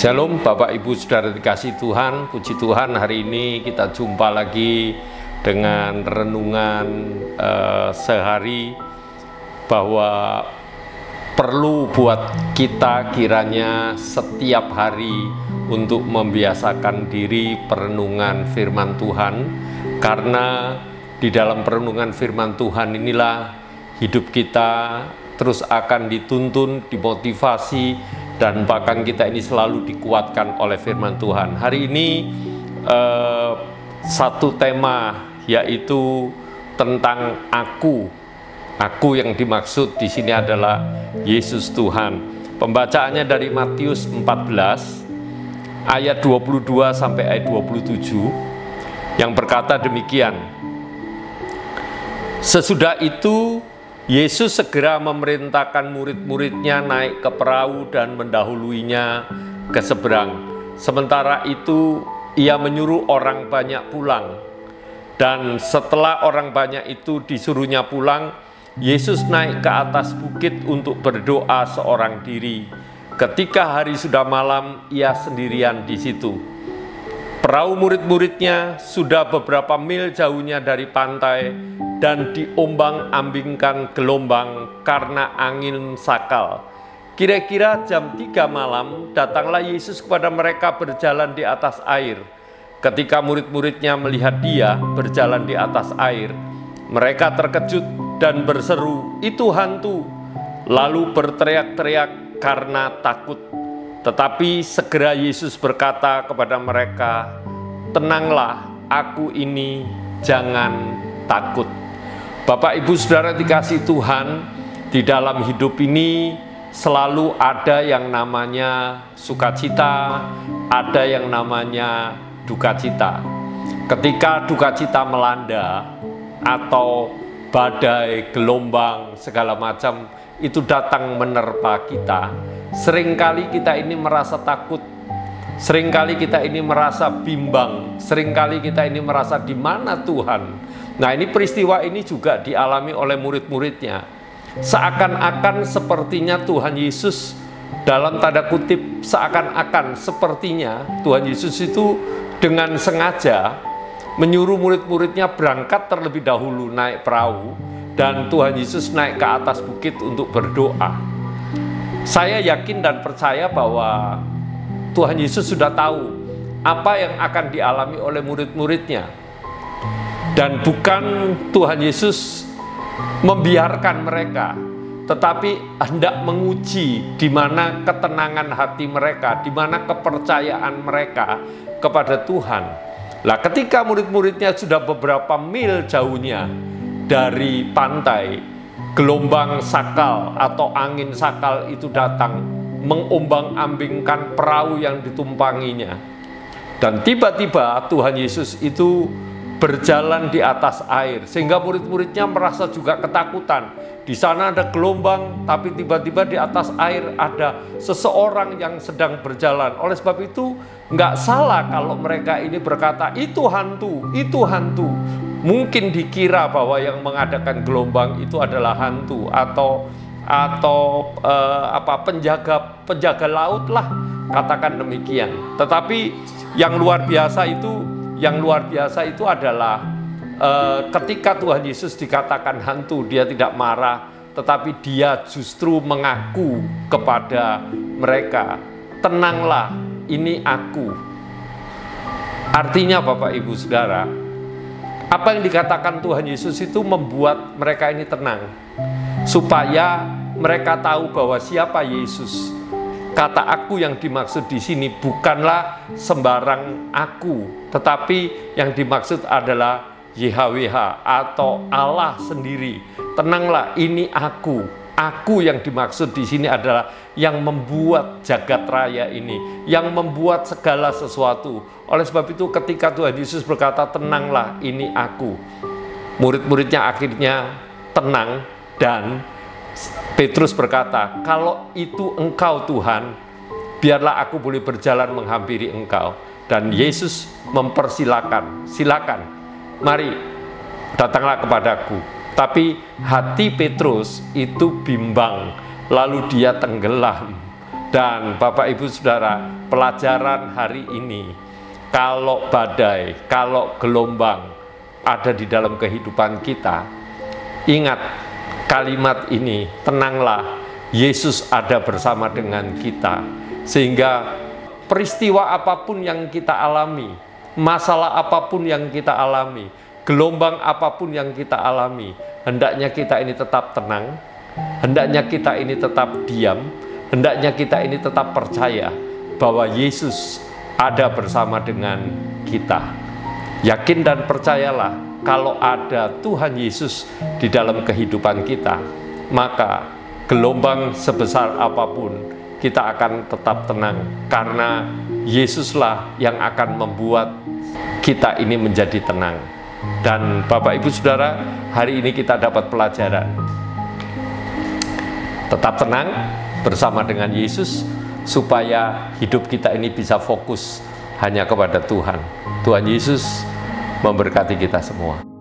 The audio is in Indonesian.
Shalom Bapak Ibu Saudara dikasih Tuhan, puji Tuhan hari ini kita jumpa lagi dengan renungan sehari bahwa perlu buat kita kiranya setiap hari untuk membiasakan diri perenungan firman Tuhan, karena di dalam perenungan firman Tuhan inilah hidup kita terus akan dituntun, dimotivasi, dan bahkan kita ini selalu dikuatkan oleh firman Tuhan. Hari ini satu tema, yaitu tentang aku. Aku yang dimaksud di sini adalah Yesus Tuhan. Pembacaannya dari Matius 14 ayat 22 sampai ayat 27 yang berkata demikian. Sesudah itu Yesus segera memerintahkan murid-muridnya naik ke perahu dan mendahuluinya ke seberang. Sementara itu ia menyuruh orang banyak pulang. Dan setelah orang banyak itu disuruhnya pulang, Yesus naik ke atas bukit untuk berdoa seorang diri. Ketika hari sudah malam, ia sendirian di situ. Perahu murid-muridnya sudah beberapa mil jauhnya dari pantai dan diombang-ambingkan gelombang karena angin sakal. Kira-kira jam 3 malam datanglah Yesus kepada mereka berjalan di atas air. Ketika murid-muridnya melihat dia berjalan di atas air, mereka terkejut dan berseru, "Itu hantu!" Lalu berteriak-teriak karena takut. Tetapi segera Yesus berkata kepada mereka, "Tenanglah, aku ini, jangan takut." Bapak Ibu Saudara dikasih Tuhan, di dalam hidup ini selalu ada yang namanya sukacita, ada yang namanya dukacita. Ketika dukacita melanda atau badai, gelombang, segala macam itu datang menerpa kita, seringkali kita ini merasa takut, seringkali kita ini merasa bimbang, seringkali kita ini merasa di mana Tuhan. Nah, ini peristiwa ini juga dialami oleh murid-muridnya. Seakan-akan sepertinya Tuhan Yesus, dalam tanda kutip seakan-akan sepertinya Tuhan Yesus itu dengan sengaja menyuruh murid-muridnya berangkat terlebih dahulu naik perahu, dan Tuhan Yesus naik ke atas bukit untuk berdoa. Saya yakin dan percaya bahwa Tuhan Yesus sudah tahu apa yang akan dialami oleh murid-muridnya. Dan bukan Tuhan Yesus membiarkan mereka, tetapi hendak menguji di mana ketenangan hati mereka, di mana kepercayaan mereka kepada Tuhan. Lah, ketika murid-muridnya sudah beberapa mil jauhnya dari pantai, gelombang sakal atau angin sakal itu datang mengombang-ambingkan perahu yang ditumpanginya. Dan tiba-tiba Tuhan Yesus itu berjalan di atas air, sehingga murid-muridnya merasa juga ketakutan. Di sana ada gelombang, tapi tiba-tiba di atas air ada seseorang yang sedang berjalan. Oleh sebab itu, nggak salah kalau mereka ini berkata, "Itu hantu, itu hantu." Mungkin dikira bahwa yang mengadakan gelombang itu adalah hantu atau penjaga laut lah, katakan demikian. Tetapi yang luar biasa itu adalah ketika Tuhan Yesus dikatakan hantu, dia tidak marah, tetapi dia justru mengaku kepada mereka, "Tenanglah, ini aku." Artinya Bapak Ibu Saudara, apa yang dikatakan Tuhan Yesus itu membuat mereka ini tenang, supaya mereka tahu bahwa siapa Yesus. Kata "aku" yang dimaksud di sini bukanlah sembarang aku, tetapi yang dimaksud adalah YHWH atau Allah sendiri. Tenanglah, ini aku. Aku yang dimaksud di sini adalah yang membuat jagat raya ini, yang membuat segala sesuatu. Oleh sebab itu ketika Tuhan Yesus berkata, "Tenanglah, ini aku," murid-muridnya akhirnya tenang, dan Petrus berkata, "Kalau itu Engkau Tuhan, biarlah aku boleh berjalan menghampiri Engkau." Dan Yesus mempersilakan, "Silakan, mari, datanglah kepadaku." Tapi hati Petrus itu bimbang, lalu dia tenggelam. Dan Bapak Ibu Saudara, pelajaran hari ini, kalau badai, kalau gelombang ada di dalam kehidupan kita, ingat kalimat ini, tenanglah, Yesus ada bersama dengan kita. Sehingga peristiwa apapun yang kita alami, masalah apapun yang kita alami, gelombang apapun yang kita alami, hendaknya kita ini tetap tenang, hendaknya kita ini tetap diam, hendaknya kita ini tetap percaya bahwa Yesus ada bersama dengan kita. Yakin dan percayalah, kalau ada Tuhan Yesus di dalam kehidupan kita, maka gelombang sebesar apapun kita akan tetap tenang, karena Yesuslah yang akan membuat kita ini menjadi tenang. Dan Bapak Ibu Saudara, hari ini kita dapat pelajaran. Tetap tenang bersama dengan Yesus, supaya hidup kita ini bisa fokus hanya kepada Tuhan. Tuhan Yesus memberkati kita semua.